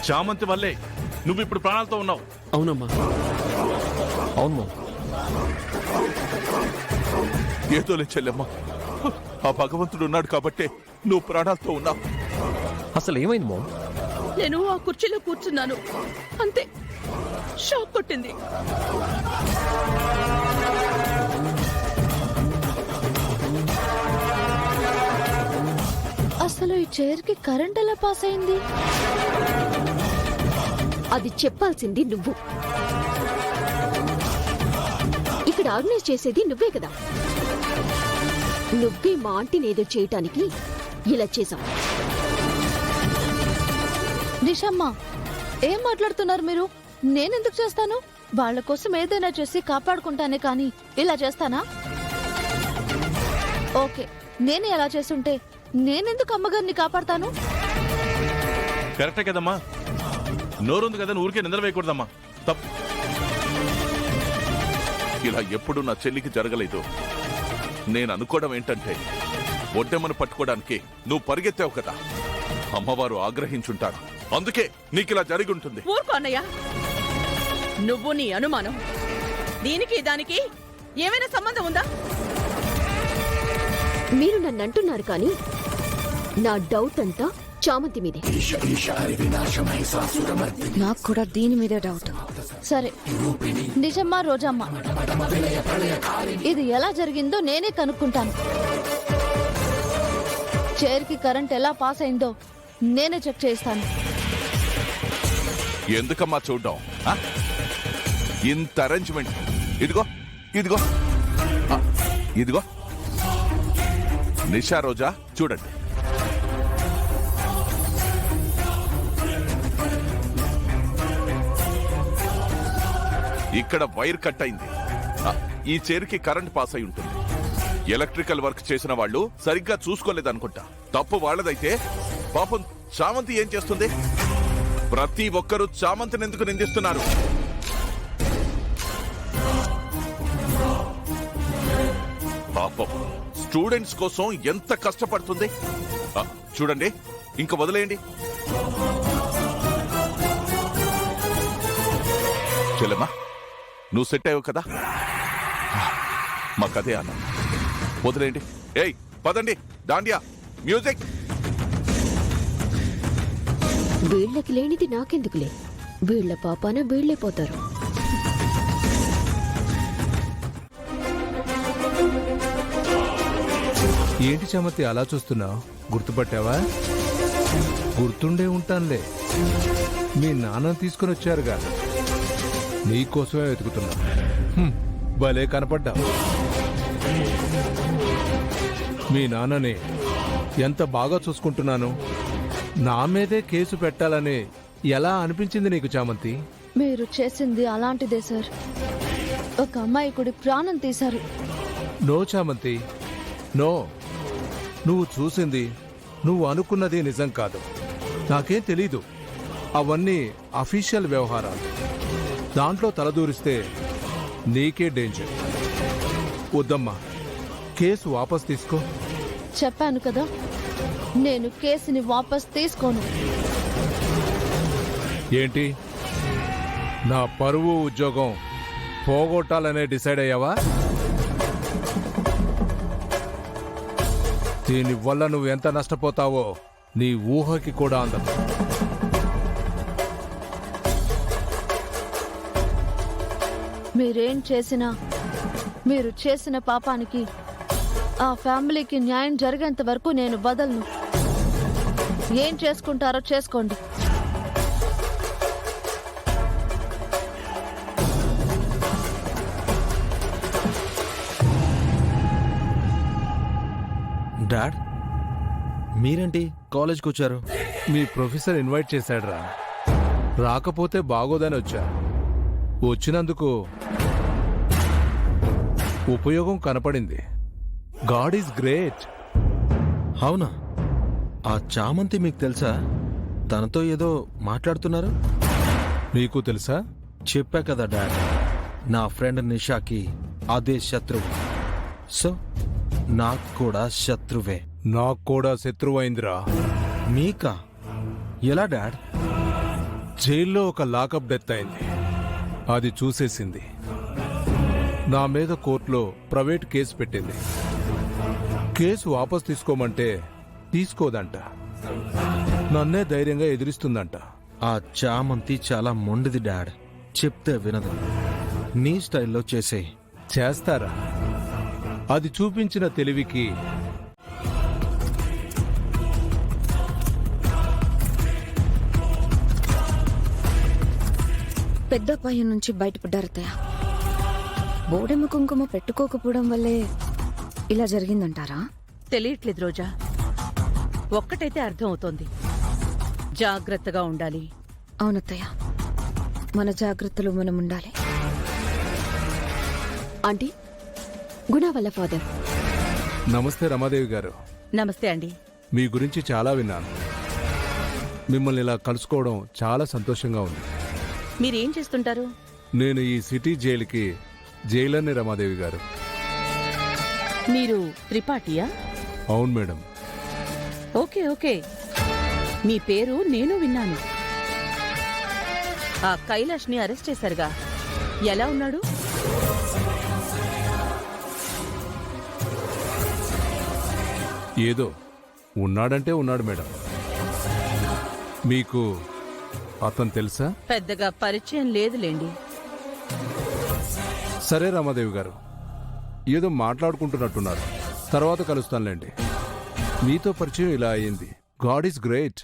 చామంతి వల్లే నువ్వు ఇప్పుడు ప్రాణాలతో ఉన్నావు. అవునమ్మా, అవును. ఏదోలే చెల్లెమ్మా, ఆ భగవంతుడు ఉన్నాడు కాబట్టే నువ్వు ప్రాణాలతో ఉన్నావు. అసలు ఏమైంది మామ్? నేను ఆ కుర్చీలో కూర్చున్నాను, అంతే. షాక్ కొట్టింది. అసలు ఈ చైర్ కి కరెంట్ ఎలా పాస్ అయింది? అది చెప్పాల్సింది నువ్వు. ఇక్కడ ఆర్గనైజ్ చేసేది నువ్వే కదా. నువ్వే మా ఆంటీని ఏదో చేయటానికి ఇలా చేశావు. నిషమ్మ, ఏం మాట్లాడుతున్నారు మీరు? నేనెందుకు చేస్తాను? వాళ్ళ కోసం ఏదైనా చేసి కాపాడుకుంటానే కానీ ఇలా చేస్తానా? ఓకే, నేను ఎలా చేస్తుంటే నేనెందుకు అమ్మగారిని కాపాడతాను? కరెక్టే కదమ్మా, నోరుంది కదా ఊరికే నిద్ర వేయకూడదమ్మా. తప్పు. ఇలా ఎప్పుడు నా చెల్లికి జరగలేదు. నేను అనుకోవడం ఏంటంటే, ఒడ్డెమ్మను పట్టుకోవడానికి నువ్వు పరిగెత్తావు కదా, అమ్మవారు ఆగ్రహించుంటారు. అందుకే నీకిలా జరిగి ఉంటుంది. ఊరుకో అన్నయ్య, నువ్వు నీ అనుమానం దీనికి దానికి ఏమైనా సంబంధం ఉందా? మీరు నన్ను అంటున్నారు కానీ నా డౌట్ అంతా చామంతి మీదే. నాకు కూడా దీని మీదే డౌట్. సరే, నిజమ్మా రోజమ్మా, ఇది ఎలా జరిగిందో నేనే కనుక్కుంటాను. చైర్ కి కరెంట్ ఎలా పాస్ అయిందో నేనే చెక్ చేస్తాను. ఎందుకమ్మా చూడ్డాం? ఇంత అరేంజ్మెంట్. ఇదిగో ఇదిగో ఇదిగో నిషా, రోజా, చూడండి. ఇక్కడ వైర్ కట్ అయింది. ఈ చైర్కి కరెంట్ పాస్ అయి ఉంటుంది. ఎలక్ట్రికల్ వర్క్ చేసిన వాళ్ళు సరిగ్గా చూసుకోలేదనుకుంటా. తప్పు వాళ్ళదైతే పాపం చామంతి ఏం చేస్తుంది? ప్రతి ఒక్కరూ చామంతిని ఎందుకు నిందిస్తున్నారు? పాపం స్టూడెంట్స్ కోసం ఎంత కష్టపడుతుంది. చూడండి, ఇంక వదిలేయండి. చెల్లెమ్మా, నువ్వు సెట్ అయ్యావు కదా, మాకదే అన్న. వదిలేయండి. ఏయ్ పదండి, దాండియా, మ్యూజిక్. వీళ్ళకి లేనిది నాకెందుకులే, వీళ్ల పాపాన వీళ్లే పోతారు. ఏంటి చామంతి అలా చూస్తున్నావు? గుర్తుపట్టావా? గుర్తుండే ఉంటానులే, మీ నాన్న తీసుకుని వచ్చారుగా, నీకోసమే వెతుకుతున్నా. భలే కనపడ్డావు. మీ నాన్నని ఎంత బాగా చూసుకుంటున్నాను. నా మీదే కేసు పెట్టాలని ఎలా అనిపించింది నీకు చామంతి? మీరు చేసింది అలాంటిదే సార్. ఒక అమ్మాయికుడి ప్రాణం తీశారు. నో చామంతి, నో. నువ్వు చూసింది, నువ్వు అనుకున్నది నిజం కాదు. నాకేం తెలీదు. అవన్నీ అఫీషియల్ వ్యవహారాలు. దాంట్లో తలదూరిస్తే నీకే డేంజర్. వద్దమ్మా, కేసు వాపస్ తీసుకో. చెప్పాను కదా, నేను కేసుని వాపస్ తీసుకోను. ఏంటి, నా పరువు ఉద్యోగం పోగొట్టాలనే డిసైడ్ అయ్యావా? దీనివల్ల నువ్వు ఎంత నష్టపోతావో నీ ఊహకి కూడా అందదు. మీరేం చేసినా, మీరు చేసిన పాపానికి ఆ ఫ్యామిలీకి న్యాయం జరిగేంత వరకు నేను వదలను. ఏం చేసుకుంటారో చేసుకోండి. డాడ్, మీరేంటి కాలేజ్కి వచ్చారు? మీ ప్రొఫెసర్ ఇన్వైట్ చేశాడురా. రాకపోతే బాగోదని వచ్చా. వచ్చినందుకు ఉపయోగం కనపడింది. God is great. అవునా? ఆ చామంతి మీకు తెలుసా? తనతో ఏదో మాట్లాడుతున్నారు. నీకు తెలుసా? చెప్పా కదా డాడ్, నా ఫ్రెండ్ నిషాకి అదే శత్రువు. సో నాకు కూడా శత్రువే. నాకు కూడా శత్రువైందిరా. మీకా? ఎలా డాడ్? జైల్లో ఒక లాకప్ డెత్ అయింది. అది చూసేసింది. నా మీద కోర్టులో ప్రైవేట్ కేసు పెట్టింది. కేసు వాపస్ తీసుకోమంటే తీసుకోదంట. నన్నే ధైర్యంగా ఎదిరిస్తుందంట. ఆ చామంతి చాలా మొండిది డాడ్. చెప్తే వినదు. నీ స్టైల్లో చేసే. చేస్తారా? అది చూపించిన తెలివికి పెద్ద అపాయం నుంచి బయటపడ్డారతయ్య. బోడెమ్మ కుంకుమ పెట్టుకోకపోవడం వల్లే ఇలా జరిగిందంటారా? తెలియట్లేదు రోజా. ఒక్కటైతే అర్థం అవుతోంది, జాగ్రత్తగా ఉండాలి. అవునత్తయ్య, మన జాగ్రత్తలు మనం ఉండాలి. ఆంటీ, గుణ వాళ్ళ ఫాదర్. నమస్తే రమాదేవి గారు. నమస్తే అండి. మీ గురించి చాలా విన్నాను. మిమ్మల్ని ఇలా కలుసుకోవడం చాలా సంతోషంగా ఉంది. మీరేం చేస్తుంటారు? నేను ఈ సిటీ జైలుకి జైలర్ని రమాదేవి గారు. మీరు త్రిపాఠియా? అవును మేడం. ఓకే ఓకే, మీ పేరు నేను విన్నాను. ఆ కైలాష్ని అరెస్ట్ చేశారుగా, ఎలా ఉన్నాడు? ఏదో ఉన్నాడంటే ఉన్నాడు మేడం. మీకు అతను తెలుసా? పెద్దగా పరిచయం లేదులేండి. సరే రమాదేవి గారు, ఏదో మాట్లాడుకుంటున్నట్టున్నారు. తర్వాత కలుస్తానులేండి. మీతో పరిచయం ఇలా అయ్యింది. God is great.